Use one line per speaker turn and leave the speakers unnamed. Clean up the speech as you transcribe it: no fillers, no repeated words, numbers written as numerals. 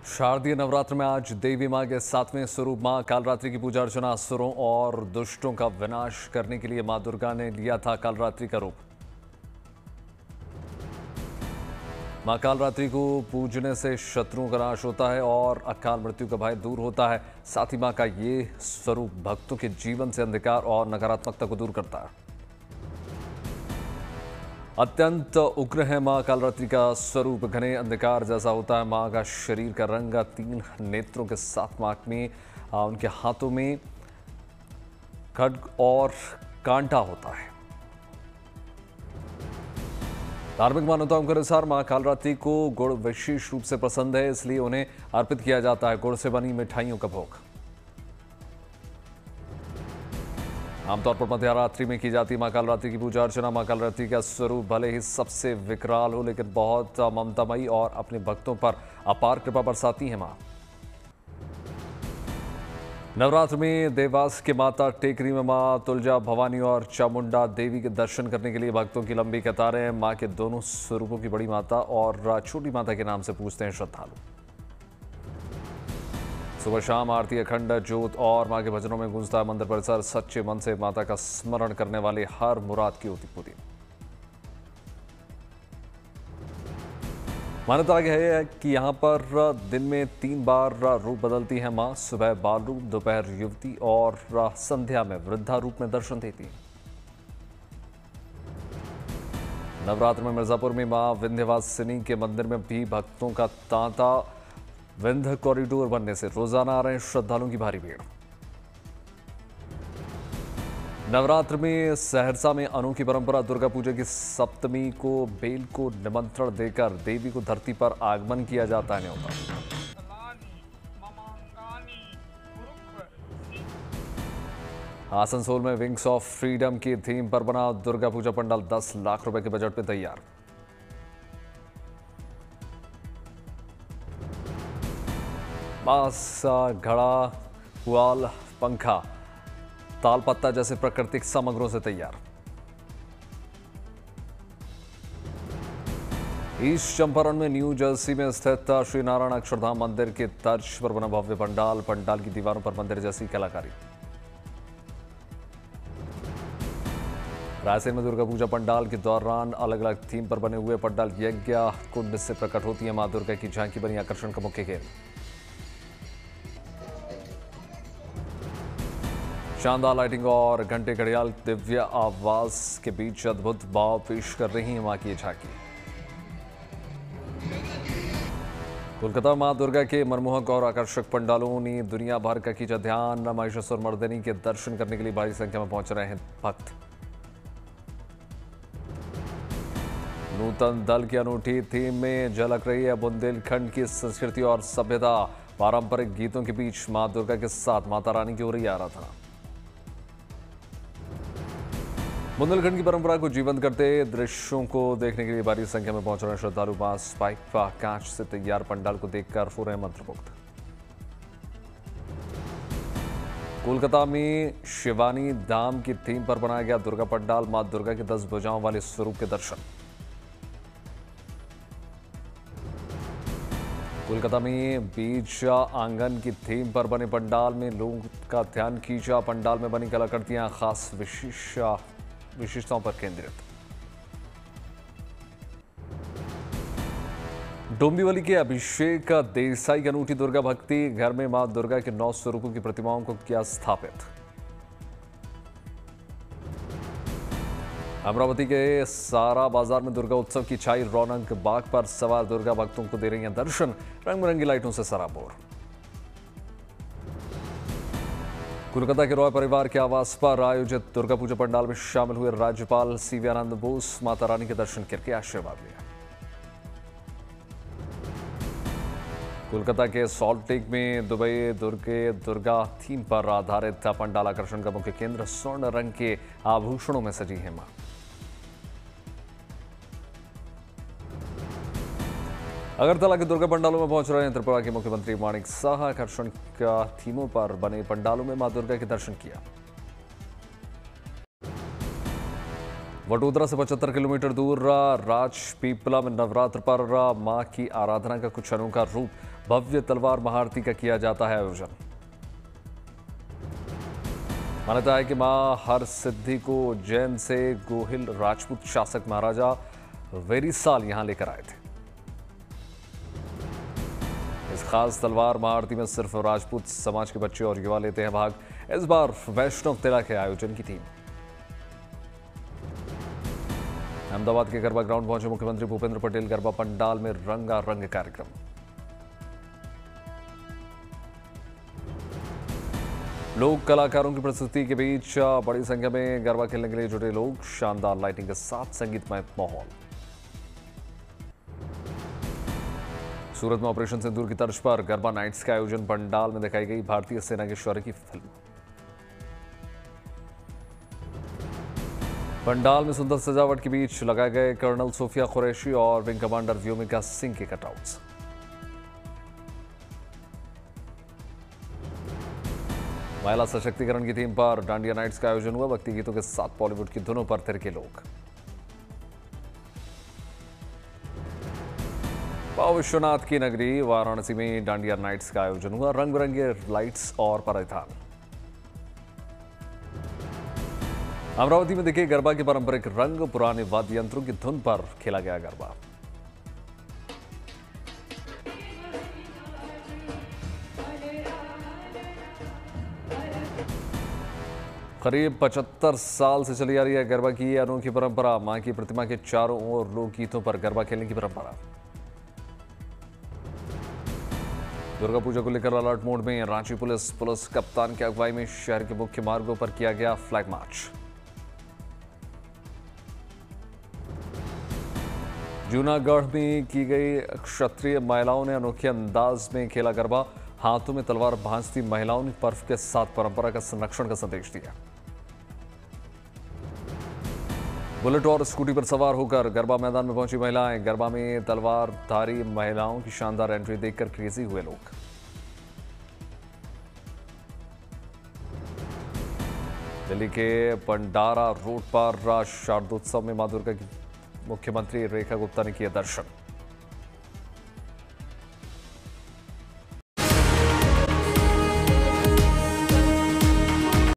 शारदीय नवरात्र में आज देवी मां के 7वें स्वरूप मां कालरात्रि की पूजा अर्चना असुरों और दुष्टों का विनाश करने के लिए मां दुर्गा ने लिया था कालरात्रि का रूप। मां कालरात्रि को पूजने से शत्रुओं का नाश होता है और अकाल मृत्यु का भय दूर होता है। साथ ही मां का ये स्वरूप भक्तों के जीवन से अंधकार और नकारात्मकता को दूर करता है। अत्यंत उग्र है मां कालरात्रि का स्वरूप, घने अंधकार जैसा होता है। मां का शरीर का रंग 3 नेत्रों के साथ मां में उनके हाथों में खड्ग और कांटा होता है। धार्मिक मान्यताओं के अनुसार मां कालरात्रि को गुड़ विशेष रूप से पसंद है, इसलिए उन्हें अर्पित किया जाता है गुड़ से बनी मिठाइयों का भोग। आमतौर पर मध्यरात्रि में की जाती मां कालरात्रि की पूजा अर्चना। मां कालरात्रि का स्वरूप भले ही सबसे विकराल हो, लेकिन बहुत ममतामयी और अपने भक्तों पर अपार कृपा बरसाती है मां। नवरात्र में देवास के माता टेकरी में मां तुलजा भवानी और चामुंडा देवी के दर्शन करने के लिए भक्तों की लंबी कतारें हैं। मां के दोनों स्वरूपों की बड़ी माता और छोटी माता के नाम से पूजते हैं श्रद्धालु। सुबह शाम आरती, अखंड ज्योत और मां के भजनों में गूंजता है मंदिर परिसर। सच्चे मन से माता का स्मरण करने वाले हर मुराद की होती पूरी। मान्यता है कि यहां पर दिन में 3 बार रूप बदलती है मां। सुबह बाल रूप, दोपहर युवती और संध्या में वृद्धा रूप में दर्शन देती है। नवरात्र में मिर्जापुर में मां विंध्यवासिनी के मंदिर में भी भक्तों का तांता। विंध्य कॉरिडोर बनने से रोजाना आ रहे हैं श्रद्धालुओं की भारी भीड़। नवरात्र में सहरसा में अनोखी परंपरा। दुर्गा पूजा की सप्तमी को बेल को निमंत्रण देकर देवी को धरती पर आगमन किया जाता है न्योता। आसनसोल में विंग्स ऑफ फ्रीडम की थीम पर बना दुर्गा पूजा पंडाल 10 लाख रुपए के बजट में तैयार। बांस, घड़ा, पुआल, पंखा, तालपत्ता जैसे प्राकृतिक सामग्रियों से तैयार। ईस्ट चंपारण में न्यू जर्सी में स्थित श्री नारायण अक्षरधाम मंदिर के तर्ज पर बना भव्य पंडाल। पंडाल की दीवारों पर मंदिर जैसी कलाकारी। रायसेन में दुर्गा पूजा पंडाल के दौरान अलग अलग थीम पर बने हुए पंडाल यज्ञ कुंड से प्रकट होती है मां दुर्गा की झांकी बनी आकर्षण का मुख्य केंद्र। शानदार लाइटिंग और घंटे घड़ियाल दिव्य आवाज के बीच अद्भुत भाव पेश कर रही है मां की झांकी। कोलकाता मां दुर्गा के मनमोहक और आकर्षक पंडालों ने दुनिया भर का खींचा ध्यान। महिषासुर मर्दिनी के दर्शन करने के लिए भारी संख्या में पहुंच रहे हैं भक्त। नूतन दल की अनूठी थीम में झलक रही है बुंदेलखंड की संस्कृति और सभ्यता। पारंपरिक गीतों के बीच मां दुर्गा के साथ माता रानी की हो रही आराधना। बुंदेलखंड की परंपरा को जीवंत करते दृश्यों को देखने के लिए भारी संख्या में पहुंच रहे श्रद्धालु बांस, पाइप, कांच से तैयार पंडाल को देखकर हो रहे मंत्रमुग्ध। कोलकाता में शिवानी धाम की थीम पर बनाया गया दुर्गा पंडाल। मां दुर्गा के 10 भुजाओं वाले स्वरूप के दर्शन। कोलकाता में बीच आंगन की थीम पर बने पंडाल में लोगों का ध्यान खींचा। पंडाल में बनी कलाकृतियां खास विशेषताओं पर केंद्रित। डोंबिवली के अभिषेक देसाई की अनूठी दुर्गा भक्ति। घर में मां दुर्गा के 9 स्वरूपों की प्रतिमाओं को किया स्थापित। अमरावती के सारा बाजार में दुर्गा उत्सव की छाई रौनक। बाग पर सवार दुर्गा भक्तों को दे रही हैं दर्शन। रंग बिरंगी लाइटों से सराबोर। कोलकाता के रॉय परिवार के आवास पर आयोजित दुर्गा पूजा पंडाल में शामिल हुए राज्यपाल सीवी आनंद बोस। माता रानी के दर्शन करके आशीर्वाद लिया। कोलकाता के सॉल्ट लेक में दुबई दुर्गा थीम पर आधारित पंडाल आकर्षण का मुख्य केंद्र। स्वर्ण रंग के आभूषणों में सजी है मां। अगरतला के दुर्गा पंडालों में पहुंच रहे हैं त्रिपुरा के मुख्यमंत्री माणिक साह। आकर्षण का थीमों पर बने पंडालों में मां दुर्गा के दर्शन किया। वडोदरा से 75 किलोमीटर दूर राजपीपला में नवरात्र पर मां की आराधना का कुछ अनोखा रूप भव्य तलवार महाआरती का किया जाता है आयोजन। मान्यता है कि मां हर सिद्धि को उज्जैन से गोहिल राजपूत शासक महाराजा वेरीसाल यहां लेकर आए थे। इस खास तलवार महाआरती में सिर्फ राजपूत समाज के बच्चे और युवा लेते हैं भाग। इस बार वैष्णव तिलक है आयोजन की थीम। अहमदाबाद के गरबा ग्राउंड पहुंचे मुख्यमंत्री भूपेंद्र पटेल। गरबा पंडाल में रंगारंग कार्यक्रम। लोक कलाकारों की प्रस्तुति के बीच बड़ी संख्या में गरबा खेलने के लिए जुटे लोग। शानदार लाइटिंग के साथ संगीतमय माहौल। सूरत में ऑपरेशन सिंदूर की तर्ज पर गरबा नाइट्स का आयोजन। पंडाल में दिखाई गई भारतीय सेना के शौर्य की फिल्म। पंडाल में सुंदर सजावट के बीच लगाए गए कर्नल सोफिया कुरैशी और विंग कमांडर व्योमिका सिंह के कटआउट्स। महिला सशक्तिकरण की थीम पर डांडिया नाइट्स का आयोजन हुआ। भक्ति गीतों के साथ बॉलीवुड की धुनों पर थिरके लोग। विश्वनाथ की नगरी वाराणसी में डांडिया नाइट्स का आयोजन हुआ। रंग बिरंगे लाइट्स और परिधान। अमरावती में दिखे गरबा के पारंपरिक रंग। पुराने वाद्य यंत्रों की धुन पर खेला गया गरबा। करीब 75 साल से चली आ रही है गरबा की ये अनोखी परंपरा। मां की प्रतिमा के चारों ओर लोकगीतों पर गरबा खेलने की परंपरा। दुर्गा पूजा को लेकर अलर्ट मोड में रांची पुलिस कप्तान की अगुवाई में शहर के मुख्य मार्गों पर किया गया फ्लैग मार्च। जूनागढ़ में की गई क्षत्रिय महिलाओं ने अनोखे अंदाज में खेला गरबा। हाथों में तलवार भांजती महिलाओं ने पर्व के साथ परंपरा का संरक्षण का संदेश दिया। बुलेट और स्कूटी पर सवार होकर गरबा मैदान में पहुंची महिलाएं। गरबा में तलवारधारी महिलाओं की शानदार एंट्री देखकर क्रेजी हुए लोग। दिल्ली के पंडारा रोड पर शारदोत्सव में मां दुर्गा की मुख्यमंत्री रेखा गुप्ता ने किया दर्शन।